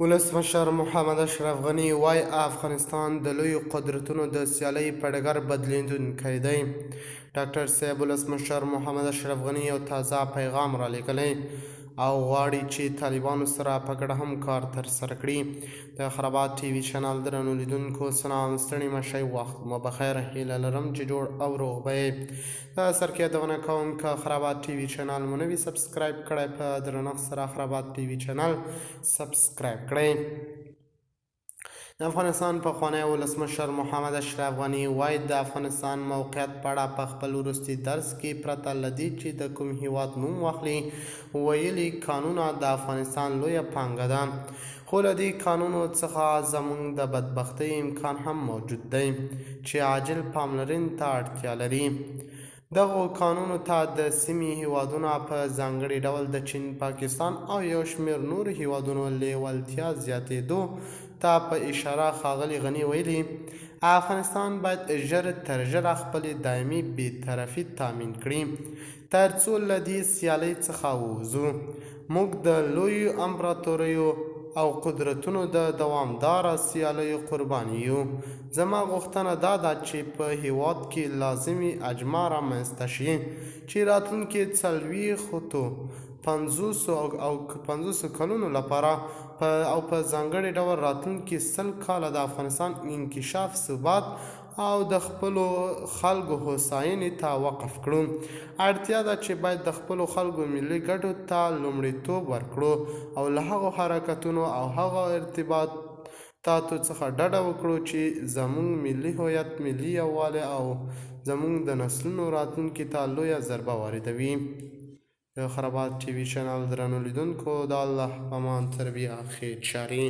ولسمشر محمد اشرف غني وایي افغانستان د لویو قدرتونو د سیالۍ په ډګر بدلیدونکی دی. ډاکټر صاحب ولسمشر محمد اشرف غني یو تازه پیغام رالیږلی او غواړي چې طالبانو سره په ګډه هم کار ترسره کړي. د خرابات ټي وي چینل درنو لیدونکو سلام، ستړي مه شئ، وخت مو بخیر. هیله لرم چې جوړ او روغ به یې. د سر کې یادونه کوم که خرابات ټي وي چینل مو نه وي سبسکرایب کړی، په درنښت سره خرابات ټي وي چینل سبسکرایب کړئ. د افغانستان پخوانی ولسمشر محمد اشرف غني وایي د افغانستان موقعیت په اړه په خپل وروستي درس کې پرته له دې چې د کوم هیواد نوم واخلي ویلي کانونه د افغانستان لویه پانګه ده، خو له دې کانونو څخه زموږ د بدبختۍ امکان هم موجود دی چې عاجل پاملرنې ته اړتیا لري. دغو کانونو ته د سیمې هیوادونه په ځانګړي ډول د چین، پاکستان او یو شمېر نورو هیوادونو لیوالتیا زیاتېدو ته په اشاره ښاغلي غني ویلي افغانستان باید ژر تر ژره خپلې دایمي بېطرفي تامین کړي تر څو له دې سیالۍ څخه ووځو. موږ د لویو امپراتوریو او قدرتونو د دوامداره سیالیو قرباني یو. زما غوښتنه دا ده چې په هیواد کې لازمي اجماع رامنځته شي چې راتلونکي 50 کلونو لپاره او په ځانګړي ډول راتلونکي 100 کاله د افغانستان انکشاف، ثبات او د خپلو خلکو هوساینې ته وقف کړو. اړتیا ده چې باید د خپلو خلکو ملي ګټو ته لومړیتوب ورکړو او له هغو حرکتونو او هغو ارتباطاتو څخه ډډه وکړو چې زموږ ملي هویت، ملي یووالی او زموږ د نسلونو راتلونکي ته لویه ضربه واردوي. د خرابات ټي وي چینل درنو لیدونکو، د الله په امان تربیه خیر چارې.